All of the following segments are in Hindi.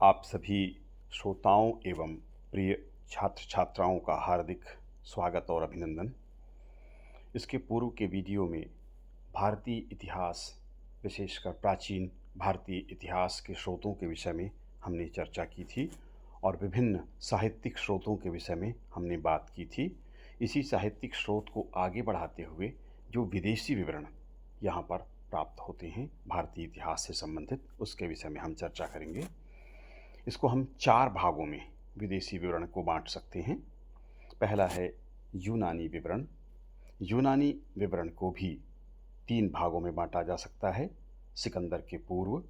आप सभी श्रोताओं एवं प्रिय छात्र छात्राओं का हार्दिक स्वागत और अभिनंदन। इसके पूर्व के वीडियो में भारतीय इतिहास, विशेषकर प्राचीन भारतीय इतिहास के स्रोतों के विषय में हमने चर्चा की थी और विभिन्न साहित्यिक स्रोतों के विषय में हमने बात की थी। इसी साहित्यिक स्रोत को आगे बढ़ाते हुए जो विदेशी विवरण यहाँ पर प्राप्त होते हैं भारतीय इतिहास से संबंधित, उसके विषय में हम चर्चा करेंगे। इसको हम 4 भागों में विदेशी विवरण को बांट सकते हैं। पहला है यूनानी विवरण। यूनानी विवरण को भी 3 भागों में बांटा जा सकता है: सिकंदर के पूर्व,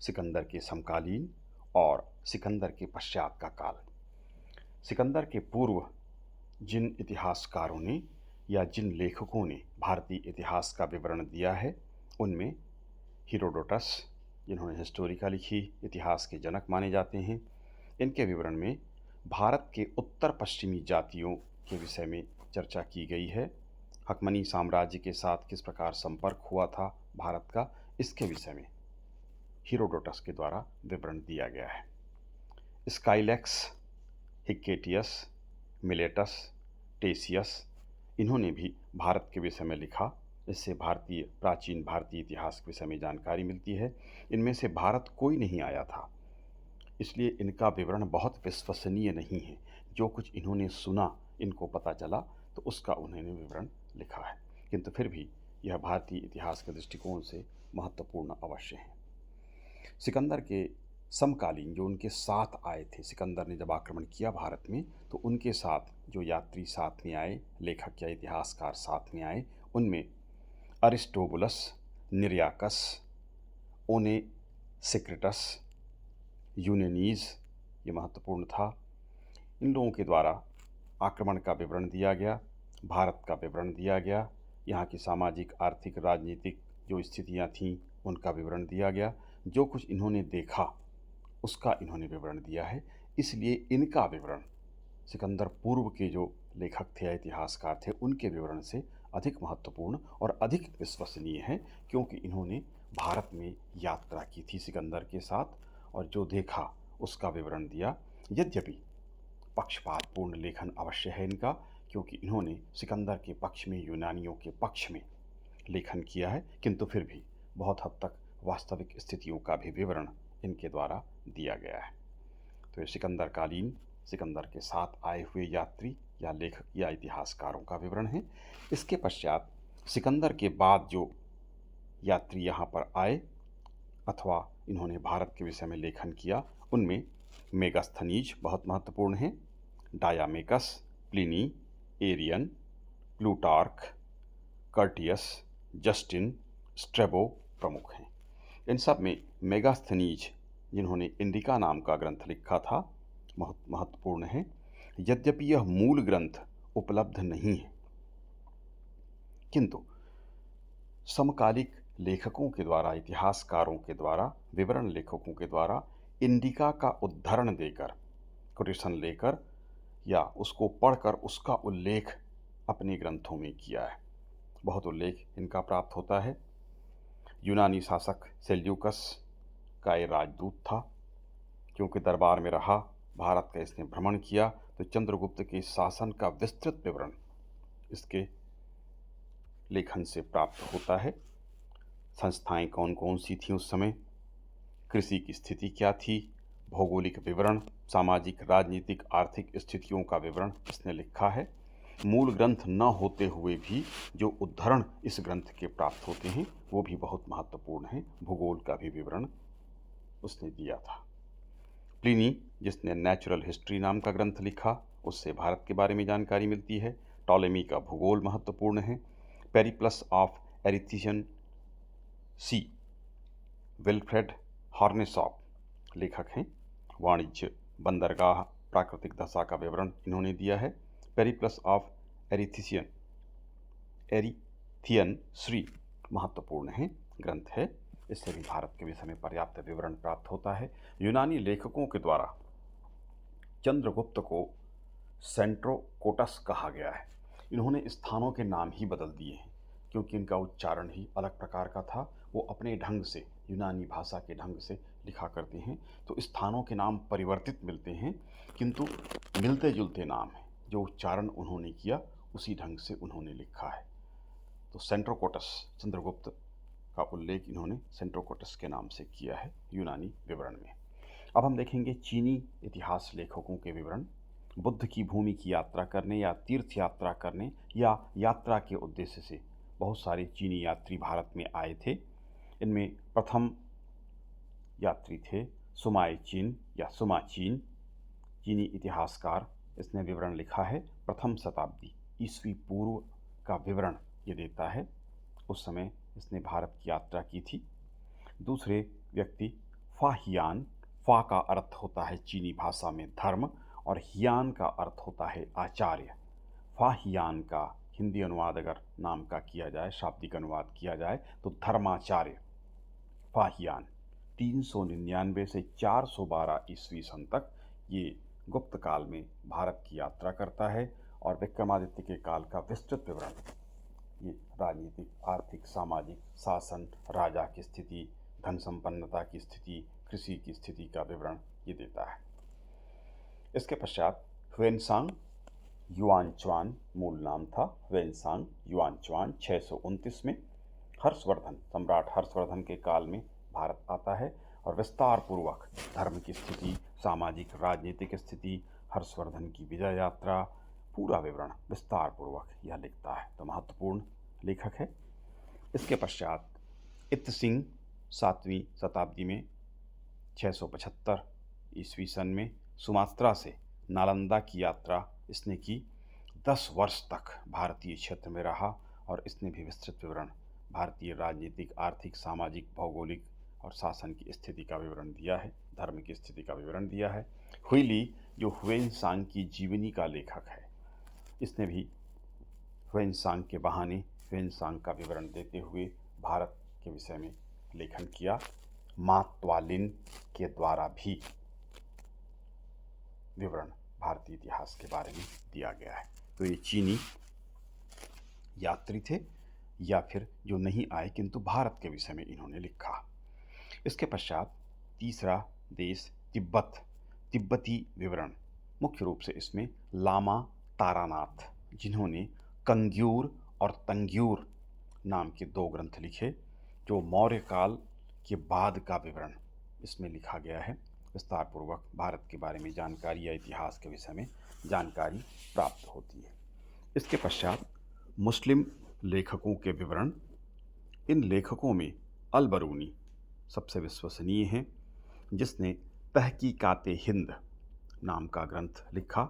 सिकंदर के समकालीन और सिकंदर के पश्चात का काल। सिकंदर के पूर्व जिन इतिहासकारों ने या जिन लेखकों ने भारतीय इतिहास का विवरण दिया है, उनमें हेरोडोटस, जिन्होंने हिस्टोरिका लिखी, इतिहास के जनक माने जाते हैं। इनके विवरण में भारत के उत्तर पश्चिमी जातियों के विषय में चर्चा की गई है। हकमनी साम्राज्य के साथ किस प्रकार संपर्क हुआ था भारत का, इसके विषय में हेरोडोटस के द्वारा विवरण दिया गया है। स्काइलैक्स, हिक्केटियस, मिलेटस, टेसियस, इन्होंने भी भारत के विषय में लिखा। इससे प्राचीन भारतीय इतिहास के विषय में जानकारी मिलती है। इनमें से भारत कोई नहीं आया था, इसलिए इनका विवरण बहुत विश्वसनीय नहीं है। जो कुछ इन्होंने सुना, इनको पता चला, तो उसका उन्होंने विवरण लिखा है, किंतु फिर भी यह भारतीय इतिहास के दृष्टिकोण से महत्वपूर्ण अवश्य है। सिकंदर के समकालीन जो उनके साथ आए थे, सिकंदर ने जब आक्रमण किया भारत में, तो उनके साथ जो यात्री साथ में आए, लेखक या इतिहासकार साथ में आए, उनमें अरिस्टोबुलस, निरियाकस, ओनेसिक्रिटस, यूनेनीज, ये महत्वपूर्ण था। इन लोगों के द्वारा आक्रमण का विवरण दिया गया, भारत का विवरण दिया गया, यहाँ की सामाजिक, आर्थिक, राजनीतिक जो स्थितियाँ थीं उनका विवरण दिया गया। जो कुछ इन्होंने देखा उसका इन्होंने विवरण दिया है। इसलिए इनका विवरण सिकंदर पूर्व के जो लेखक थे या इतिहासकार थे, उनके विवरण से अधिक महत्वपूर्ण और अधिक विश्वसनीय है, क्योंकि इन्होंने भारत में यात्रा की थी सिकंदर के साथ और जो देखा उसका विवरण दिया। यद्यपि पक्षपातपूर्ण लेखन अवश्य है इनका, क्योंकि इन्होंने सिकंदर के पक्ष में, यूनानियों के पक्ष में लेखन किया है, किंतु फिर भी बहुत हद तक वास्तविक स्थितियों का भी विवरण इनके द्वारा दिया गया है। तो ये सिकंदरकालीन, सिकंदर के साथ आए हुए यात्री या लेखक या इतिहासकारों का विवरण है। इसके पश्चात सिकंदर के बाद जो यात्री यहाँ पर आए अथवा इन्होंने भारत के विषय में लेखन किया, उनमें मेगास्थनीज बहुत महत्वपूर्ण हैं, Deimachus, Pliny, Arrian, Plutarch, Curtius, Justin, Strabo प्रमुख हैं। इन सब में मेगास्थनीज, जिन्होंने इंडिका नाम का ग्रंथ लिखा था, बहुत महत्वपूर्ण है। यद्यपि यह मूल ग्रंथ उपलब्ध नहीं है, किंतु समकालिक लेखकों के द्वारा, इतिहासकारों के द्वारा, विवरण लेखकों के द्वारा इंडिका का उद्धरण देकर, कोटेशन लेकर या उसको पढ़कर उसका उल्लेख अपने ग्रंथों में किया है। बहुत उल्लेख इनका प्राप्त होता है। यूनानी शासक सेल्यूकस का ये राजदूत था, क्योंकि दरबार में रहा, भारत का इसने भ्रमण किया, तो चंद्रगुप्त के शासन का विस्तृत विवरण इसके लेखन से प्राप्त होता है। संस्थाएं कौन कौन सी थीं उस समय, कृषि की स्थिति क्या थी, भौगोलिक विवरण, सामाजिक, राजनीतिक, आर्थिक स्थितियों का विवरण इसने लिखा है। मूल ग्रंथ न होते हुए भी जो उद्धरण इस ग्रंथ के प्राप्त होते हैं वो भी बहुत महत्वपूर्ण हैं। भूगोल का भी विवरण उसने दिया था। प्लिनी, जिसने नेचुरल हिस्ट्री नाम का ग्रंथ लिखा, उससे भारत के बारे में जानकारी मिलती है। टॉलेमी का भूगोल महत्वपूर्ण है। पेरिप्लस ऑफ एरिथियन सी, विल्फ्रेड हॉर्नेसॉप लेखक हैं। वाणिज्य, बंदरगाह, प्राकृतिक दशा का विवरण इन्होंने दिया है। पेरिप्लस ऑफ एरिथियन श्री महत्वपूर्ण है, ग्रंथ है। इससे भी भारत के विषय में पर्याप्त विवरण प्राप्त होता है। यूनानी लेखकों के द्वारा चंद्रगुप्त को सेंट्रोकोटस कहा गया है। इन्होंने स्थानों के नाम ही बदल दिए हैं, क्योंकि इनका उच्चारण ही अलग प्रकार का था। वो अपने ढंग से, यूनानी भाषा के ढंग से लिखा करते हैं। तो स्थानों के नाम परिवर्तित मिलते हैं, किंतु मिलते जुलते नाम हैं। जो उच्चारण उन्होंने किया उसी ढंग से उन्होंने लिखा है। तो सेंट्रोकोटस, चंद्रगुप्त का उल्लेख इन्होंने सेंट्रोकोटस के नाम से किया है यूनानी विवरण में। अब हम देखेंगे चीनी इतिहास लेखकों के विवरण। बुद्ध की भूमि की यात्रा करने या तीर्थ यात्रा करने या यात्रा के उद्देश्य से बहुत सारे चीनी यात्री भारत में आए थे। इनमें प्रथम यात्री थे सुमाई चीन या सुमा चीन। चीनी इतिहासकार, इसने विवरण लिखा है प्रथम शताब्दी ईस्वी पूर्व का विवरण ये देता है। उस समय इसने भारत की यात्रा की थी। दूसरे व्यक्ति फाहियान, फा का अर्थ होता है चीनी भाषा में धर्म और हियान का अर्थ होता है आचार्य। फाहियान का हिंदी अनुवाद अगर नाम का किया जाए, शाब्दिक अनुवाद किया जाए तो धर्माचार्य फाहियान। 399 से 412 ईस्वी सन तक ये गुप्त काल में भारत की यात्रा करता है और विक्रमादित्य के काल का विस्तृत विवरण, ये राजनीतिक, आर्थिक, सामाजिक, शासन, राजा की स्थिति, धन संपन्नता की स्थिति, कृषि की स्थिति का विवरण ये देता है। इसके पश्चात ह्वेनसांग युआनच्वान मूल नाम था, ह्वेनसांग युआनच्वान 629 में हर्षवर्धन, सम्राट हर्षवर्धन के काल में भारत आता है और विस्तार पूर्वक धर्म की स्थिति, सामाजिक राजनीतिक स्थिति, हर्षवर्धन की विजय यात्रा, पूरा विवरण विस्तार पूर्वक यह लिखता है। तो महत्वपूर्ण लेखक है। इसके पश्चात इत सिंह 7वीं शताब्दी में 675 ईस्वी सन में सुमात्रा से नालंदा की यात्रा इसने की। 10 वर्ष तक भारतीय क्षेत्र में रहा और इसने भी विस्तृत विवरण भारतीय राजनीतिक, आर्थिक, सामाजिक, भौगोलिक और शासन की स्थिति का विवरण दिया है, धर्म की स्थिति का विवरण दिया है। हुइली, जो ह्वेनसांग की जीवनी का लेखक है, इसने भी ह्वेनसांग के बहाने ह्वेनसांग का विवरण देते हुए भारत के विषय में लेखन किया। मा त्वालिन के द्वारा भी विवरण भारतीय इतिहास के बारे में दिया गया है। तो ये चीनी यात्री थे या फिर जो नहीं आए किंतु भारत के विषय में इन्होंने लिखा। इसके पश्चात तीसरा देश तिब्बत, तिब्बती विवरण। मुख्य रूप से इसमें लामा तारानाथ, जिन्होंने कंग्यूर और तंग्यूर नाम के 2 ग्रंथ लिखे, जो मौर्य काल के बाद का विवरण इसमें लिखा गया है। विस्तार पूर्वक भारत के बारे में जानकारी या इतिहास के विषय में जानकारी प्राप्त होती है। इसके पश्चात मुस्लिम लेखकों के विवरण। इन लेखकों में अल बरूनी सबसे विश्वसनीय हैं, जिसने तहकीकाते हिंद नाम का ग्रंथ लिखा।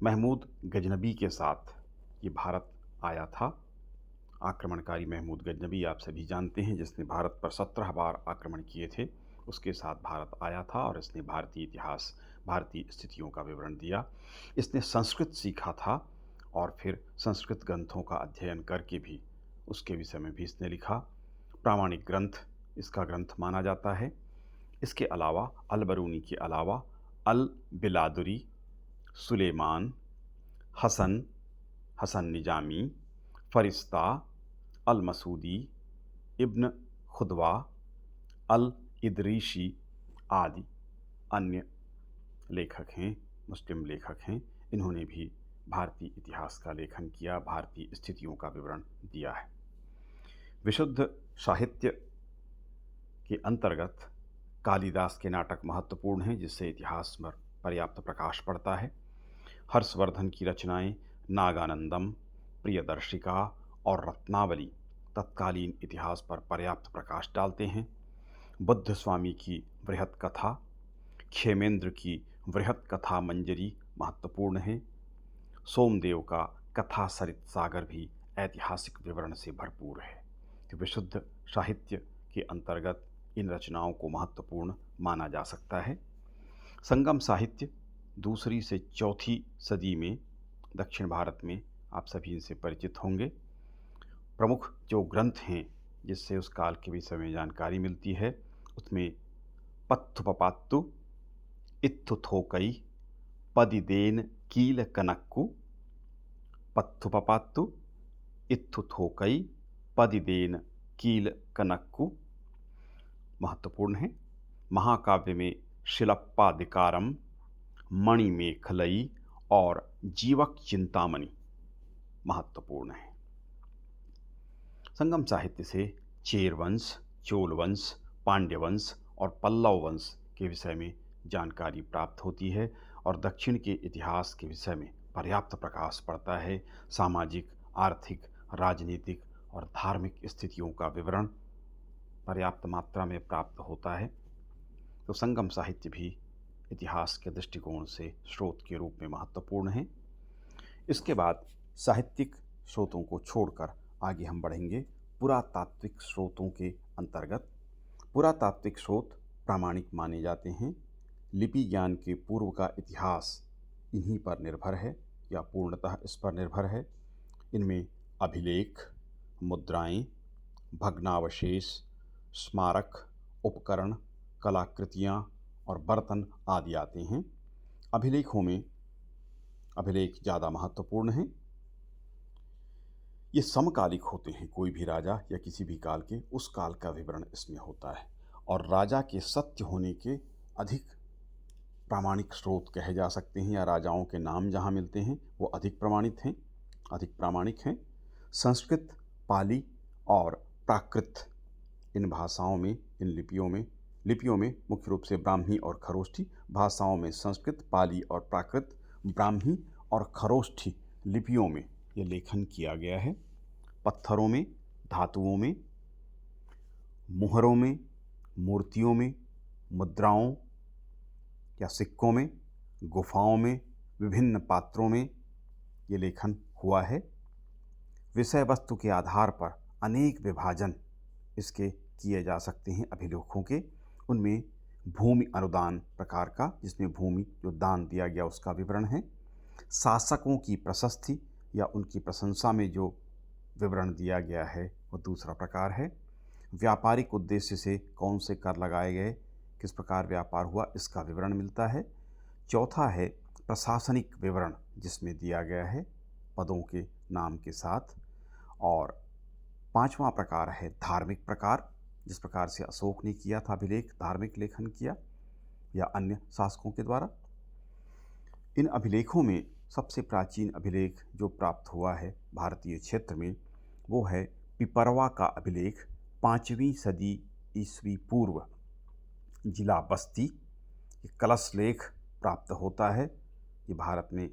महमूद गजनबी के साथ ये भारत आया था। आक्रमणकारी महमूद गजनबी आप सभी जानते हैं, जिसने भारत पर 17 बार आक्रमण किए थे। उसके साथ भारत आया था और इसने भारतीय इतिहास, भारतीय स्थितियों का विवरण दिया। इसने संस्कृत सीखा था और फिर संस्कृत ग्रंथों का अध्ययन करके भी उसके विषय में भी इसने लिखा। प्रामाणिक ग्रंथ इसका ग्रंथ माना जाता है। इसके अलावा अल बरूनी के अलावा अल बिलादुरी, सुलेमान, हसन निजामी, फरिश्ता, अल मसूदी, इब्न खुदवा, अल इदरीशी आदि अन्य लेखक हैं, मुस्लिम लेखक हैं। इन्होंने भी भारतीय इतिहास का लेखन किया, भारतीय स्थितियों का विवरण दिया है। विशुद्ध साहित्य के अंतर्गत कालिदास के नाटक महत्वपूर्ण हैं, जिससे इतिहास पर पर्याप्त प्रकाश पड़ता है। हर्षवर्धन की रचनाएं नागानंदम, प्रियदर्शिका और रत्नावली तत्कालीन इतिहास पर पर्याप्त प्रकाश डालते हैं। बुद्ध स्वामी की बृहत कथा, क्षेमेंद्र की बृहत कथा मंजरी महत्वपूर्ण है। सोमदेव का कथा सरित सागर भी ऐतिहासिक विवरण से भरपूर है। तो विशुद्ध साहित्य के अंतर्गत इन रचनाओं को महत्वपूर्ण माना जा सकता है। संगम साहित्य 2री से 4थी सदी में दक्षिण भारत में, आप सभी इनसे परिचित होंगे। प्रमुख जो ग्रंथ हैं जिससे उस काल के विषय में जानकारी मिलती है, उसमें पत्थुपपात्तु, इत्थुथोकई, पदिदेन कील कनक्कु, पत्थुपपात्तु, इत्थुथोकई पदिदेन कील कनक्कु महत्वपूर्ण है। महाकाव्य में शिलप्पादिकारम, मणिमेखलई और जीवक चिंतामणि महत्वपूर्ण है। संगम साहित्य से चेर वंश, चोल वंश, पांड्य वंश और पल्लव वंश के विषय में जानकारी प्राप्त होती है और दक्षिण के इतिहास के विषय में पर्याप्त प्रकाश पड़ता है। सामाजिक, आर्थिक, राजनीतिक और धार्मिक स्थितियों का विवरण पर्याप्त मात्रा में प्राप्त होता है। तो संगम साहित्य भी इतिहास के दृष्टिकोण से स्रोत के रूप में महत्वपूर्ण है। इसके बाद साहित्यिक स्रोतों को छोड़कर आगे हम बढ़ेंगे पुरातात्विक स्रोतों के अंतर्गत। पुरातात्विक स्रोत प्रामाणिक माने जाते हैं। लिपि ज्ञान के पूर्व का इतिहास इन्हीं पर निर्भर है या पूर्णतः इस पर निर्भर है। इनमें अभिलेख, मुद्राएं, भग्नावशेष, स्मारक, उपकरण, कलाकृतियाँ और बर्तन आदि आते हैं। अभिलेखों में अभिलेख ज़्यादा महत्वपूर्ण हैं। ये समकालिक होते हैं। कोई भी राजा या किसी भी काल के उस काल का विवरण इसमें होता है और राजा के सत्य होने के अधिक प्रामाणिक स्रोत कहे जा सकते हैं या राजाओं के नाम जहाँ मिलते हैं वो अधिक प्रमाणित हैं, अधिक प्रामाणिक हैं। संस्कृत, पाली और प्राकृत इन भाषाओं में, इन लिपियों में मुख्य रूप से ब्राह्मी और खरोष्ठी भाषाओं में संस्कृत, पाली और प्राकृत, ब्राह्मी और खरोष्ठी लिपियों में ये लेखन किया गया है। पत्थरों में, धातुओं में, मुहरों में, मूर्तियों में, मुद्राओं या सिक्कों में, गुफाओं में, विभिन्न पात्रों में ये लेखन हुआ है। विषय वस्तु के आधार पर अनेक विभाजन इसके किए जा सकते हैं अभिलेखों के। उनमें भूमि अनुदान प्रकार का, जिसमें भूमि जो दान दिया गया उसका विवरण है। शासकों की प्रशस्ति या उनकी प्रशंसा में जो विवरण दिया गया है वो दूसरा प्रकार है। व्यापारिक उद्देश्य से कौन से कर लगाए गए, किस प्रकार व्यापार हुआ, इसका विवरण मिलता है। चौथा है प्रशासनिक विवरण, जिसमें दिया गया है पदों के नाम के साथ। और पांचवा प्रकार है धार्मिक प्रकार, जिस प्रकार से अशोक ने किया था अभिलेख, धार्मिक लेखन किया या अन्य शासकों के द्वारा। इन अभिलेखों में सबसे प्राचीन अभिलेख जो प्राप्त हुआ है भारतीय क्षेत्र में वो है पिपरवा का अभिलेख, 5वीं सदी ईस्वी पूर्व, जिला बस्ती। ये कलश लेख प्राप्त होता है। ये भारत में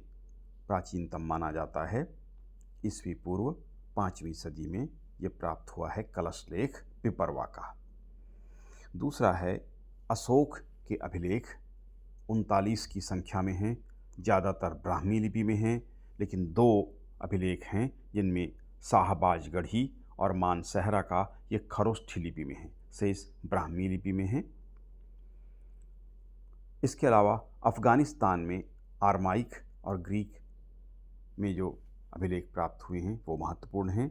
प्राचीनतम माना जाता है। ईस्वी पूर्व 5वीं सदी में ये प्राप्त हुआ है कलश लेख पिपरवा का। दूसरा है अशोक के अभिलेख, 39 की संख्या में हैं। ज़्यादातर ब्राह्मी लिपि में हैं, लेकिन 2 अभिलेख हैं जिनमें शाहबाजगढ़ी और मानसहरा का ये खरोष्ठी लिपि में हैं, शेष ब्राह्मी लिपि में हैं। इसके अलावा अफ़गानिस्तान में आरमाइक और ग्रीक में जो अभिलेख प्राप्त हुए हैं वो महत्वपूर्ण हैं।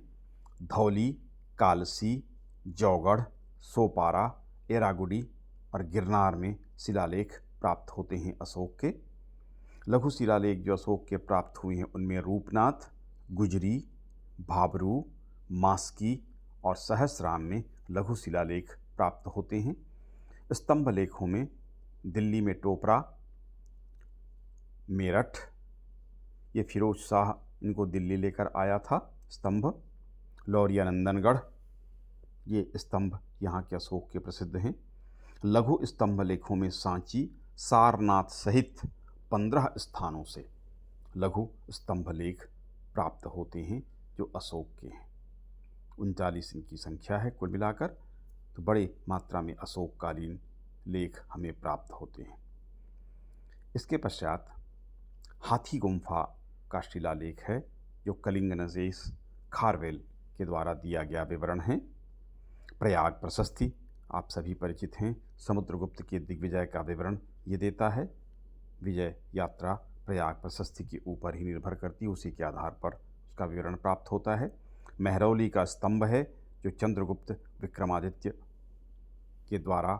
धौली, कालसी, जौगढ़, सोपारा, एरागुडी और गिरनार में शिलालेख प्राप्त होते हैं अशोक के। लघु शिलालेख जो अशोक के प्राप्त हुए हैं उनमें रूपनाथ, गुजरी, भाबरू, मास्की और सहस्राम में लघु शिलालेख प्राप्त होते हैं। स्तंभ लेखों में दिल्ली में टोपरा, मेरठ, ये फिरोज शाह इनको दिल्ली लेकर आया था स्तंभ। लौरिया नंदनगढ़, ये स्तंभ यहाँ के अशोक के प्रसिद्ध हैं। लघु स्तंभ लेखों में सांची, सारनाथ सहित 15 स्थानों से लघु स्तंभ लेख प्राप्त होते हैं जो अशोक के हैं। 39 इनकी संख्या है कुल मिलाकर। तो बड़े मात्रा में अशोककालीन लेख हमें प्राप्त होते हैं। इसके पश्चात हाथी गुम्फा का शिलालेख है जो कलिंग नरेश खारवेल के द्वारा दिया गया विवरण है। प्रयाग प्रशस्ति आप सभी परिचित हैं, समुद्रगुप्त के दिग्विजय का विवरण ये देता है। विजय यात्रा प्रयाग प्रशस्ति के ऊपर ही निर्भर करती है, उसी के आधार पर उसका विवरण प्राप्त होता है। महरौली का स्तंभ है जो चंद्रगुप्त विक्रमादित्य के द्वारा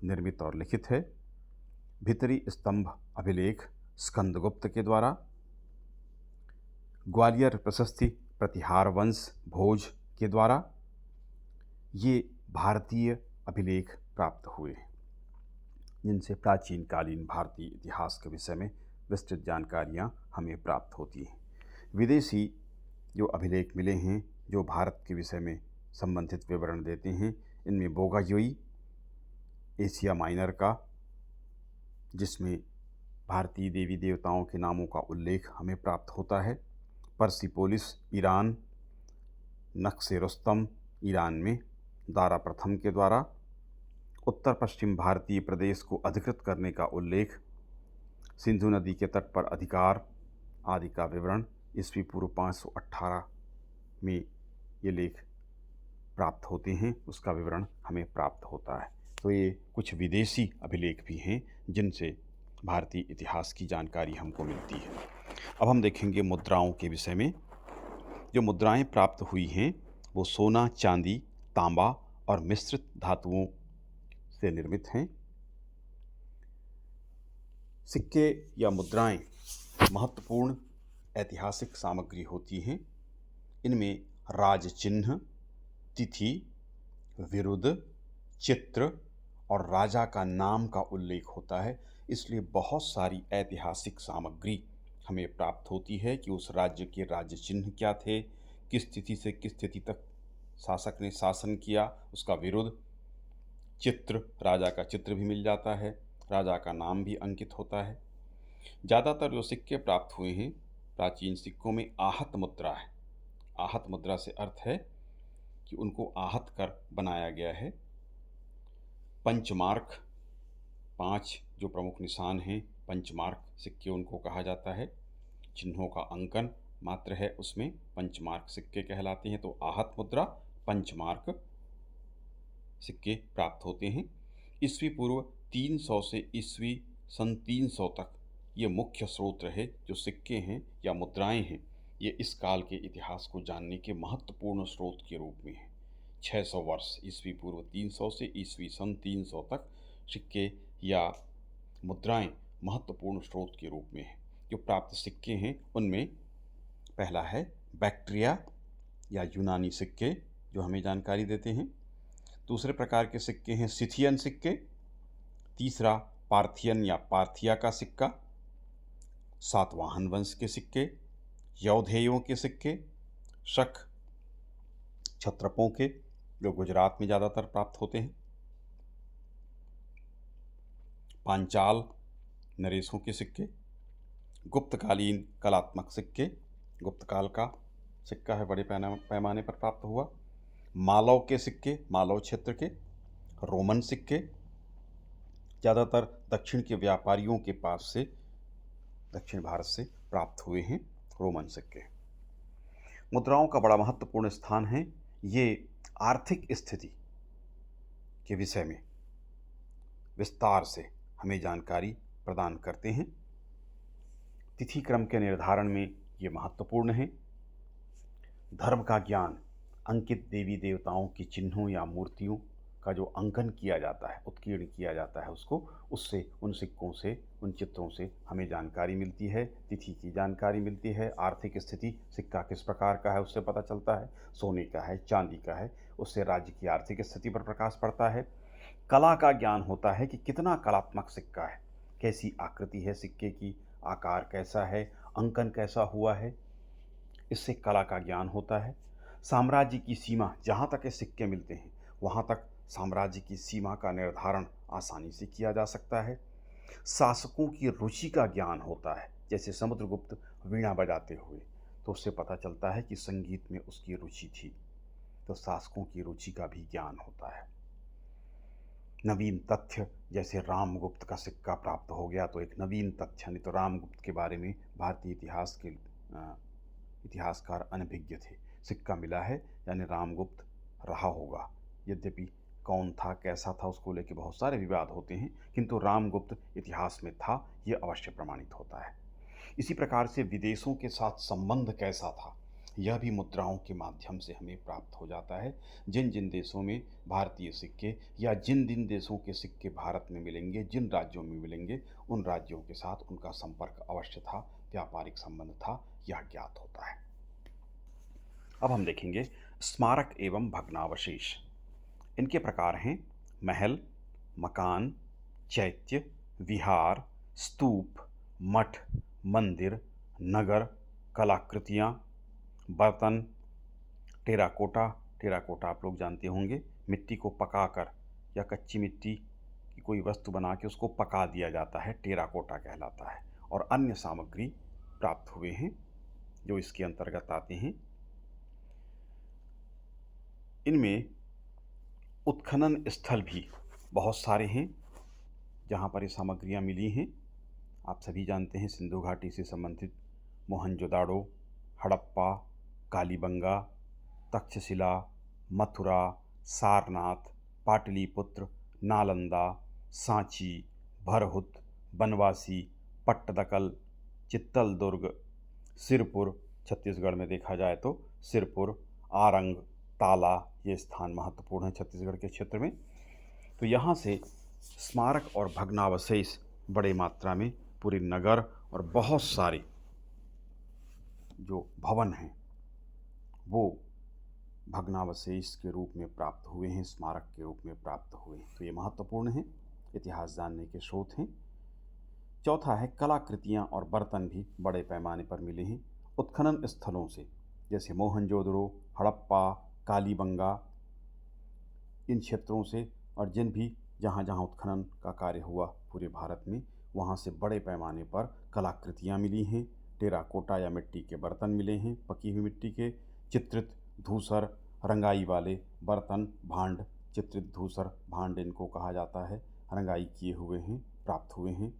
निर्मित और लिखित है। भितरी स्तंभ अभिलेख स्कंदगुप्त के द्वारा। ग्वालियर प्रशस्ति प्रतिहार वंश भोज के द्वारा ये भारतीय अभिलेख प्राप्त हुए, जिनसे प्राचीन कालीन भारतीय इतिहास के विषय में विस्तृत जानकारियाँ हमें प्राप्त होती हैं। विदेशी जो अभिलेख मिले हैं जो भारत के विषय में संबंधित विवरण देते हैं, इनमें बोगायोई एशिया माइनर का, जिसमें भारतीय देवी देवताओं के नामों का उल्लेख हमें प्राप्त होता है, पर्सिपोलिस ईरान, नक्शे रुस्तम ईरान में दारा प्रथम के द्वारा उत्तर पश्चिम भारतीय प्रदेश को अधिकृत करने का उल्लेख, सिंधु नदी के तट पर अधिकार आदि का विवरण ईस्वी पूर्व 518 में ये लेख प्राप्त होते हैं, उसका विवरण हमें प्राप्त होता है। तो ये कुछ विदेशी अभिलेख भी हैं जिनसे भारतीय इतिहास की जानकारी हमको मिलती है। अब हम देखेंगे मुद्राओं के विषय में। जो मुद्राएं प्राप्त हुई हैं वो सोना, चांदी, तांबा और मिश्रित धातुओं से निर्मित हैं। सिक्के या मुद्राएं महत्वपूर्ण ऐतिहासिक सामग्री होती हैं। इनमें राज चिन्ह, तिथि, विरुद्ध, चित्र और राजा का नाम का उल्लेख होता है। इसलिए बहुत सारी ऐतिहासिक सामग्री हमें प्राप्त होती है कि उस राज्य के राज्य चिन्ह क्या थे, किस तिथि से किस तिथि तक शासक ने शासन किया, उसका विरुद्ध, चित्र, राजा का चित्र भी मिल जाता है, राजा का नाम भी अंकित होता है। ज़्यादातर जो सिक्के प्राप्त हुए हैं प्राचीन सिक्कों में आहत मुद्रा है। आहत मुद्रा से अर्थ है कि उनको आहत कर बनाया गया है। पंचमार्क, 5 जो प्रमुख निशान हैं पंचमार्क सिक्के उनको कहा जाता है। चिन्हों का अंकन मात्र है उसमें, पंचमार्क सिक्के कहलाते हैं। तो आहत मुद्रा, पंचमार्क सिक्के प्राप्त होते हैं। ईस्वी पूर्व 300 से ईस्वी सन 300 तक ये मुख्य स्रोत रहे। जो सिक्के हैं या मुद्राएं हैं ये इस काल के इतिहास को जानने के महत्वपूर्ण स्रोत के रूप में हैं। 600 वर्ष ईस्वी पूर्व 300 से ईस्वी सन 300 तक सिक्के या मुद्राएं महत्वपूर्ण स्रोत के रूप में हैं। जो प्राप्त सिक्के हैं उनमें पहला है बैक्ट्रिया या यूनानी सिक्के जो हमें जानकारी देते हैं। दूसरे प्रकार के सिक्के हैं सिथियन सिक्के। तीसरा पार्थियन या पार्थिया का सिक्का। सातवाहन वंश के सिक्के, यौधेयों के सिक्के, शक क्षत्रपों के जो गुजरात में ज़्यादातर प्राप्त होते हैं, पांचाल नरेशों के सिक्के, गुप्तकालीन कलात्मक सिक्के, गुप्तकाल का सिक्का है बड़े पैमाने पर प्राप्त हुआ, मालव के सिक्के, मालव क्षेत्र के, रोमन सिक्के ज़्यादातर दक्षिण के व्यापारियों के पास से दक्षिण भारत से प्राप्त हुए हैं रोमन सिक्के। मुद्राओं का बड़ा महत्वपूर्ण स्थान है। ये आर्थिक स्थिति के विषय में विस्तार से हमें जानकारी प्रदान करते हैं। तिथि क्रम के निर्धारण में ये महत्वपूर्ण है। धर्म का ज्ञान, अंकित देवी देवताओं की चिन्हों या मूर्तियों का जो अंकन किया जाता है, उत्कीर्ण किया जाता है उसको, उससे उन सिक्कों से, उन चित्रों से हमें जानकारी मिलती है। तिथि की जानकारी मिलती है। आर्थिक स्थिति, सिक्का किस प्रकार का है उससे पता चलता है। सोने का है, चांदी का है, उससे राज्य की आर्थिक स्थिति पर प्रकाश पड़ता है। कला का ज्ञान होता है कि कितना कलात्मक सिक्का है, कैसी आकृति है सिक्के की, आकार कैसा है, अंकन कैसा हुआ है, इससे कला का ज्ञान होता है। साम्राज्य की सीमा, जहाँ तक ये सिक्के मिलते हैं वहाँ तक साम्राज्य की सीमा का निर्धारण आसानी से किया जा सकता है। शासकों की रुचि का ज्ञान होता है। जैसे समुद्रगुप्त वीणा बजाते हुए, तो उससे पता चलता है कि संगीत में उसकी रुचि थी। तो शासकों की रुचि का भी ज्ञान होता है। नवीन तथ्य, जैसे रामगुप्त का सिक्का प्राप्त हो गया तो एक नवीन तथ्य, नहीं तो रामगुप्त के बारे में भारतीय इतिहास के इतिहासकार अनभिज्ञ थे। सिक्का मिला है यानी रामगुप्त रहा होगा। यद्यपि कौन था, कैसा था, उसको लेकर बहुत सारे विवाद होते हैं, किंतु रामगुप्त इतिहास में था, ये अवश्य प्रमाणित होता है। इसी प्रकार से विदेशों के साथ संबंध कैसा था, यह भी मुद्राओं के माध्यम से हमें प्राप्त हो जाता है। जिन जिन देशों में भारतीय सिक्के या जिन जिन देशों के सिक्के भारत में मिलेंगे, जिन राज्यों में मिलेंगे, उन राज्यों के साथ उनका संपर्क अवश्य था, व्यापारिक संबंध था, यह ज्ञात होता है। अब हम देखेंगे स्मारक एवं भग्नावशेष। इनके प्रकार हैं महल, मकान, चैत्य, विहार, स्तूप, मठ, मंदिर, नगर, कलाकृतियाँ, बर्तन, टेराकोटा। टेराकोटा आप लोग जानते होंगे, मिट्टी को पकाकर या कच्ची मिट्टी की कोई वस्तु बना के उसको पका दिया जाता है, टेराकोटा कहलाता है। और अन्य सामग्री प्राप्त हुए हैं जो इसके अंतर्गत आते हैं। इनमें उत्खनन स्थल भी बहुत सारे हैं जहाँ पर ये सामग्रियाँ मिली हैं। आप सभी जानते हैं सिंधु घाटी से संबंधित मोहनजोदाड़ो, हड़प्पा, कालीबंगा, तक्षशिला, मथुरा, सारनाथ, पाटलिपुत्र, नालंदा, सांची, भरहुत, बनवासी, पट्टदकल, चित्तलदुर्ग, सिरपुर, छत्तीसगढ़ में देखा जाए तो सिरपुर, आरंग, ताला, ये स्थान महत्वपूर्ण है छत्तीसगढ़ के क्षेत्र में। तो यहाँ से स्मारक और भग्नावशेष बड़े मात्रा में पूरे नगर और बहुत सारे जो भवन हैं वो भग्नावशेष के रूप में प्राप्त हुए हैं, स्मारक के रूप में प्राप्त हुए हैं। तो ये महत्वपूर्ण है, इतिहास जानने के स्रोत हैं। चौथा है कलाकृतियाँ और बर्तन भी बड़े पैमाने पर मिले हैं उत्खनन स्थलों से, जैसे मोहनजोदड़ो, हड़प्पा, कालीबंगा, इन क्षेत्रों से। और जिन भी जहाँ जहाँ उत्खनन का कार्य हुआ पूरे भारत में, वहाँ से बड़े पैमाने पर कलाकृतियाँ मिली हैं। टेराकोटा या मिट्टी के बर्तन मिले हैं, पकी हुई मिट्टी के, चित्रित धूसर, रंगाई वाले बर्तन, भांड, चित्रित धूसर भांड इनको कहा जाता है, रंगाई किए हुए हैं, प्राप्त हुए हैं।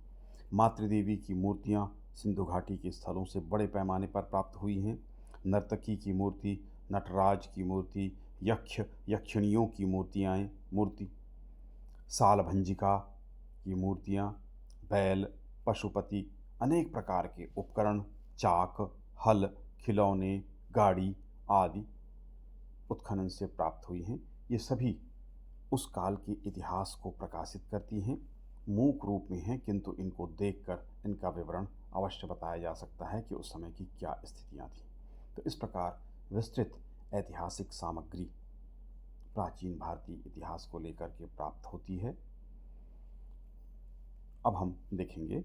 मातृदेवी की मूर्तियाँ सिंधु घाटी के स्थलों से बड़े पैमाने पर प्राप्त हुई हैं। नर्तकी की मूर्ति, नटराज की मूर्ति, यक्ष यक्षिणियों की मूर्ति, सालभंजिका की मूर्तियाँ, बैल, पशुपति, अनेक प्रकार के उपकरण, चाक, हल, खिलौने, गाड़ी आदि उत्खनन से प्राप्त हुई हैं। ये सभी उस काल के इतिहास को प्रकाशित करती हैं, मूक रूप में हैं, किंतु इनको देखकर इनका विवरण अवश्य बताया जा सकता है कि उस समय की क्या स्थितियाँ थीं। तो इस प्रकार विस्तृत ऐतिहासिक सामग्री प्राचीन भारतीय इतिहास को लेकर के प्राप्त होती है। अब हम देखेंगे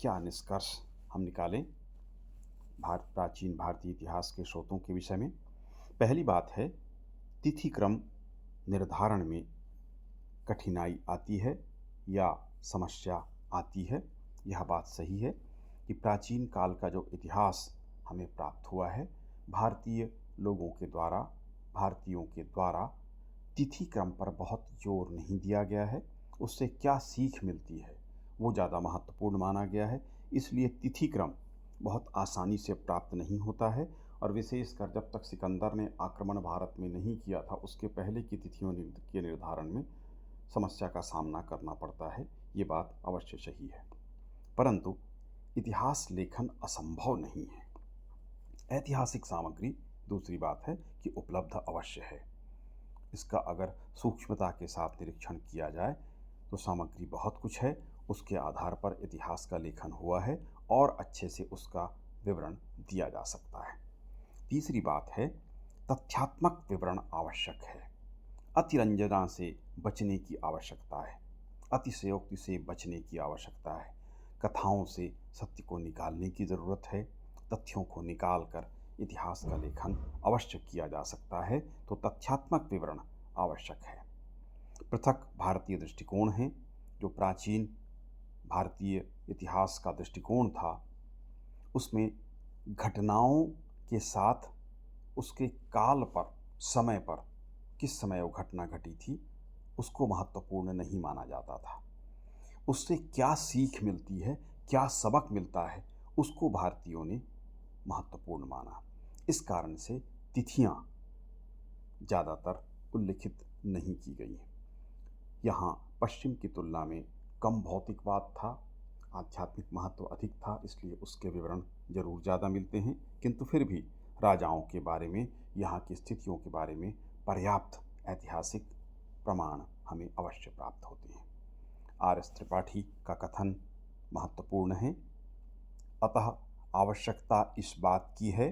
क्या निष्कर्ष हम निकालें प्राचीन भारतीय इतिहास के स्रोतों के विषय में। पहली बात है, तिथि क्रम निर्धारण में कठिनाई आती है या समस्या आती है। यह बात सही है कि प्राचीन काल का जो इतिहास हमें प्राप्त हुआ है, भारतीय लोगों के द्वारा, भारतीयों के द्वारा तिथि क्रम पर बहुत जोर नहीं दिया गया है। उससे क्या सीख मिलती है वो ज़्यादा महत्वपूर्ण माना गया है। इसलिए तिथि क्रम बहुत आसानी से प्राप्त नहीं होता है, और विशेषकर जब तक सिकंदर ने आक्रमण भारत में नहीं किया था, उसके पहले की तिथियों के निर्धारण में समस्या का सामना करना पड़ता है। ये बात अवश्य सही है, परंतु इतिहास लेखन असंभव नहीं है। ऐतिहासिक सामग्री दूसरी बात है कि उपलब्ध अवश्य है। इसका अगर सूक्ष्मता के साथ निरीक्षण किया जाए तो सामग्री बहुत कुछ है, उसके आधार पर इतिहास का लेखन हुआ है और अच्छे से उसका विवरण दिया जा सकता है। तीसरी बात है, तथ्यात्मक विवरण आवश्यक है। अतिरंजना से बचने की आवश्यकता है, अतिशयोक्ति से बचने की आवश्यकता है, कथाओं से सत्य को निकालने की ज़रूरत है। तथ्यों को निकाल कर इतिहास का लेखन अवश्य किया जा सकता है, तो तथ्यात्मक विवरण आवश्यक है। पृथक भारतीय दृष्टिकोण हैं। जो प्राचीन भारतीय इतिहास का दृष्टिकोण था, उसमें घटनाओं के साथ उसके काल पर, समय पर, किस समय वो घटना घटी थी, उसको महत्वपूर्ण नहीं माना जाता था। उससे क्या सीख मिलती है, क्या सबक मिलता है, उसको भारतीयों ने महत्वपूर्ण माना। इस कारण से तिथियां ज़्यादातर उल्लिखित नहीं की गई हैं। यहाँ पश्चिम की तुलना में कम भौतिकवाद था, आध्यात्मिक महत्व अधिक था, इसलिए उसके विवरण जरूर ज़्यादा मिलते हैं, किंतु फिर भी राजाओं के बारे में, यहाँ की स्थितियों के बारे में पर्याप्त ऐतिहासिक प्रमाण हमें अवश्य प्राप्त होते हैं। आर एस त्रिपाठी का कथन महत्वपूर्ण है। अतः आवश्यकता इस बात की है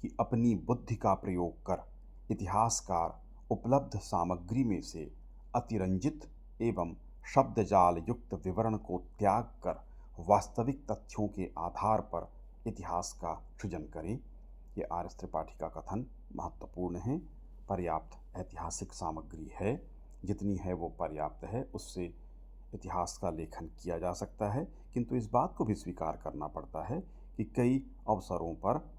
कि अपनी बुद्धि का प्रयोग कर इतिहासकार उपलब्ध सामग्री में से अतिरंजित एवं शब्दजाल युक्त विवरण को त्याग कर वास्तविक तथ्यों के आधार पर इतिहास का सृजन करें। ये आर एस त्रिपाठी का कथन महत्वपूर्ण है। पर्याप्त ऐतिहासिक सामग्री है, जितनी है वो पर्याप्त है, उससे इतिहास का लेखन किया जा सकता है। किंतु इस बात को भी स्वीकार करना पड़ता है कि कई अवसरों पर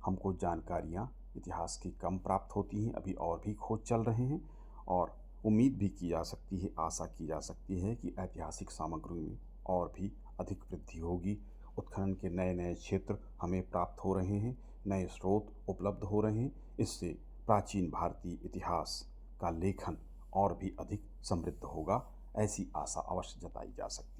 हमको जानकारियाँ इतिहास की कम प्राप्त होती हैं। अभी और भी खोज चल रहे हैं और उम्मीद भी की जा सकती है, आशा की जा सकती है कि ऐतिहासिक सामग्री में और भी अधिक वृद्धि होगी। उत्खनन के नए नए क्षेत्र हमें प्राप्त हो रहे हैं, नए स्रोत उपलब्ध हो रहे हैं। इससे प्राचीन भारतीय इतिहास का लेखन और भी अधिक समृद्ध होगा, ऐसी आशा अवश्य जताई जा सकती है।